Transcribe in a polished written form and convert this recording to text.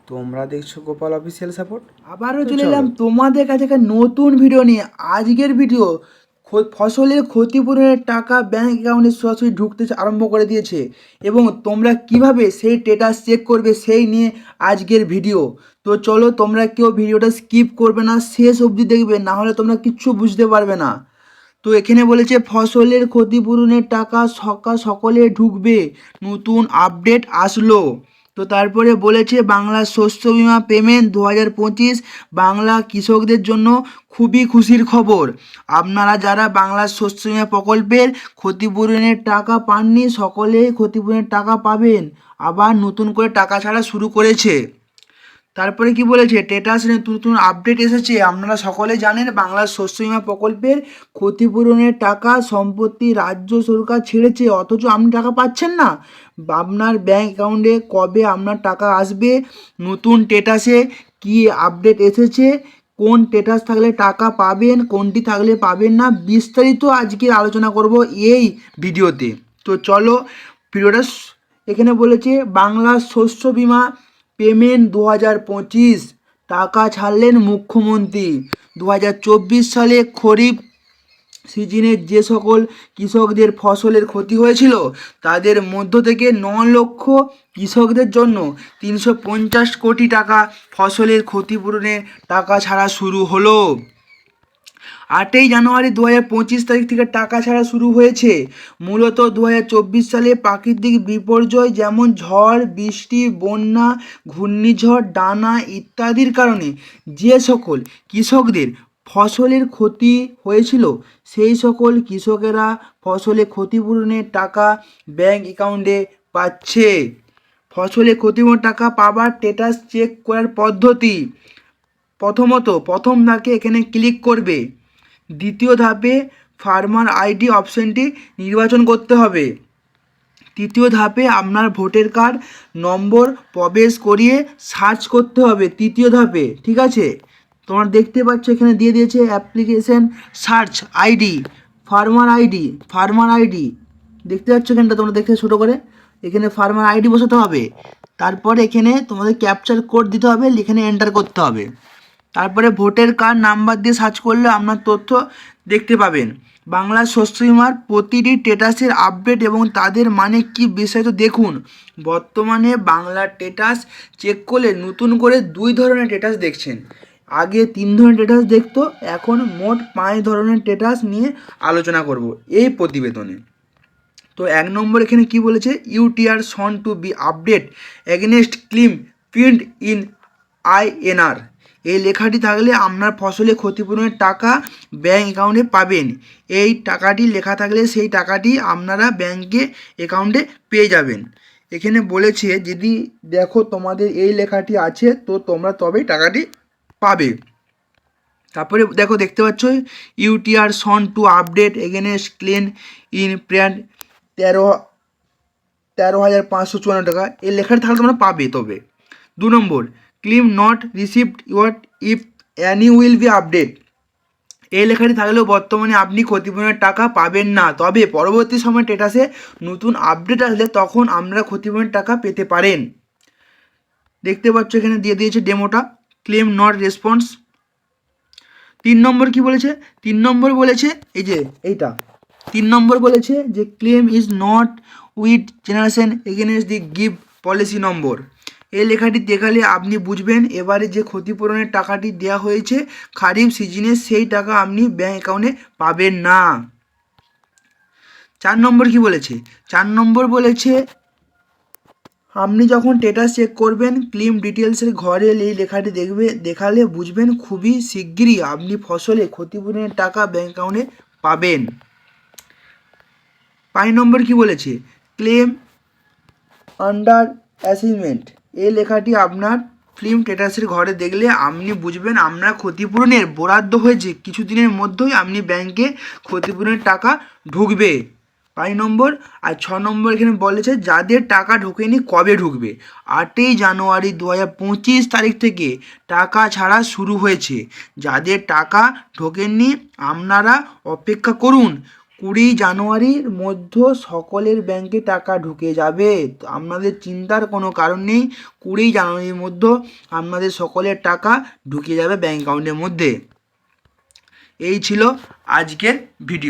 তোমরা দেখছো Gopal official support. আবারও তো চলে চলো। এলাম তোমাদের কাছে একটা নতুন ভিডিও নিয়ে। আজকের ভিডিও ফসলের ক্ষতিপূরণের টাকা ব্যাংক অ্যাকাউন্টে সরাসরি ঢুকতে আরম্ভ করে দিয়েছে এবং তোমরা কিভাবে সেই স্ট্যাটাস চেক করবে সেই নিয়ে আজকের ভিডিও। তো চলো, তোমরা কেউ ভিডিওটা স্কিপ করবে না, শেষ অবধি দেখবে, না হলে তোমরা কিচ্ছু বুঝতে পারবে না। তো এখানে বলেছে ফসলের ক্ষতিপূরণের টাকা সকলে ঢুকবে, নতুন আপডেট আসলো। তো তারপরে বলেছে বাংলা শস্য বীমা পেমেন্ট 2025 বাংলা কৃষকদের জন্য খুবই খুশির খবর। আপনারা যারা বাংলা শস্য বীমা প্রকল্পের ক্ষতিপূরণের টাকা পাননি সকলেই ক্ষতিপূরণের টাকা পাবেন। আবার নতুন করে টাকা ছাড়া শুরু করেছে। তারপরে কি বলেছে, স্ট্যাটাস নতুন নতুন আপডেট এসেছে। আপনারা সকলে জানেন বাংলা শস্য বীমা প্রকল্পের ক্ষতিপূরণের টাকা সম্প্রতি রাজ্য সরকার ছেড়েছে, অথচ আপনি টাকা পাচ্ছেন না। আপনার ব্যাংক অ্যাকাউন্টে কবে আপনার টাকা আসবে, নতুন স্ট্যাটাসে কি আপডেট এসেছে, কোন স্ট্যাটাস থাকলে টাকা পাবেন, কোনটি থাকলে পাবেন না, বিস্তারিত আজকে আলোচনা করব এই ভিডিওতে। তো চলো ভিডিওটা এখানে বলেছে বাংলা শস্য বীমা পেমেন্ট 2025 টাকা ছাড়লেন মুখ্যমন্ত্রী। 2024 সালে খরিফ সিজনে যে সকল কৃষকদের ফসলের ক্ষতি হয়েছিল তাদের মধ্য থেকে 9 লক্ষ কৃষকদের জন্য 350 কোটি টাকা ফসলের ক্ষতিপূরণের টাকা ছাড়া শুরু হলো। 8ই জানুয়ারি 2025 তারিখ থেকে টাকা ছাড়া শুরু হয়েছে। মূলত 2024 সালে প্রাকৃতিক বিপর্যয় যেমন ঝড় বৃষ্টি, বন্যা, ঘূর্ণিঝড়, ডানা ইত্যাদির কারণে যে সকল কৃষকদের ফসলের ক্ষতি হয়েছিল সেই সকল কৃষকেরা ফসলের ক্ষতিপূরণের টাকা ব্যাংক অ্যাকাউন্টে পাচ্ছে। ফসলের ক্ষতিপূরণ টাকা পাবার স্ট্যাটাস চেক করার পদ্ধতি: প্রথম ধাপে এখানে ক্লিক করবে। দ্বিতীয় ধাপে ফার্মার আইডি অপশনটি নির্বাচন করতে হবে। তৃতীয় ধাপে আপনার ভোটার কার্ড নম্বর প্রবেশ করিয়ে সার্চ করতে হবে তৃতীয় ধাপে। ঠিক আছে, তোমরা দেখতে পাচ্ছ এখানে দিয়ে দিয়েছে application search ID, farmer ID দেখতে পাচ্ছ এখানটা, তোমরা দেখতে ছোটো করে এখানে ফার্মার আইডি বসাতে হবে। তারপর এখানে তোমাদের ক্যাপচার কোড দিতে হবে, এখানে এন্টার করতে হবে। তারপরে ভোটার কার্ড নাম্বার দিয়ে সার্চ করলে আপনার তথ্য দেখতে পাবেন। বাংলা শস্য বীমার প্রতিটি স্ট্যাটাসের আপডেট এবং তাদের মানে কি বিস্তারিত দেখুন। বর্তমানে বাংলার স্ট্যাটাস চেক করলে নতুন করে 2 ধরনের স্ট্যাটাস দেখছেন। আগে 3 ধরনের স্ট্যাটাস দেখতো, এখন মোট 5 ধরনের স্ট্যাটাস নিয়ে আলোচনা করব এই প্রতিবেদনে। তো 1 নম্বর এখানে কি বলেছে, UTR Son to be update against claim print in INR. এই লেখাটি থাকলে আপনার ফসলের ক্ষতিপূরণের টাকা ব্যাংক অ্যাকাউন্টে পাবেন। এই টাকাটি লেখা থাকলে সেই টাকাটি আপনারা ব্যাংকে অ্যাকাউন্টে পেয়ে যাবেন। এখানে বলেছে যদি দেখো তোমাদের এই লেখাটি আছে তো তোমরা তবেই টাকাটি পাবে। তারপরে দেখো দেখতে পাচ্ছ UTR Son to update against claim in print 13,554 টাকা, এই লেখাটি থাকলে তোমরা পাবে। তবে 2 নম্বর claim not received your if any will be update, এই লেখাটি থাকলেও বর্তমানে আপনি ক্ষতিপূরণের টাকা পাবেন না, তবে পরবর্তী সময় স্ট্যাটাসে নতুন আপডেট আসলে তখন আমরা ক্ষতিপূরণের টাকা পেতে পারেন। দেখতে পাচ্ছ এখানে দিয়ে দিয়েছে ডেমোটা, ক্লেম নট রেসপন্স। 3 নম্বর কি বলেছে, 3 নম্বর বলেছে এই যে এইটা 3 নম্বর বলেছে যে claim is not with generation against the give policy number. এই লেখাটি দেখালে আপনি বুঝবেন এবারে যে ক্ষতিপূরণের টাকাটি দেওয়া হয়েছে খারিফ সিজনে সেই টাকা আপনি ব্যাংক অ্যাকাউন্টে পাবেন না। 4 নম্বর কি বলেছে, 4 নম্বর বলেছে আপনি যখন স্ট্যাটাস চেক করবেন ক্লেম ডিটেলসের ঘরে এই লেখাটি দেখালে বুঝবেন খুবই শিগগিরই আপনি ফসলে ক্ষতিপূরণের টাকা ব্যাংক অ্যাকাউন্টে পাবেন। 5 নম্বর কি বলেছে, ক্লেম আন্ডার অ্যাসেসমেন্ট, এই লেখাটি আপনার ফিল্ম স্ট্যাটাসের ঘরে দেখলে আপনি বুঝবেন আপনার ক্ষতিপূরণের বরাদ্দ হয়েছে, কিছুদিনের মধ্যেই আপনি ব্যাংকে ক্ষতিপূরণের টাকা ঢুকবে। 5 নম্বর। আর 6 নম্বর এখানে বলেছে যাদের টাকা ঢোকেনি কবে ঢুকবে। 8ই জানুয়ারি 2025 তারিখ থেকে টাকা ছাড়া শুরু হয়েছে। যাদের টাকা ঢোকেননি আপনারা অপেক্ষা করুন, জানুয়ারির মধ্যে সকলের ব্যাংকে টাকা ঢুকে যাবে। তো আপনাদের চিন্তার কোনো কারণ নেই, 20 জানুয়ারির মধ্যে আপনাদের সকলের টাকা ঢুকে যাবে ব্যাংক অ্যাকাউন্টের মধ্যে। এই ছিল আজকের ভিডিও।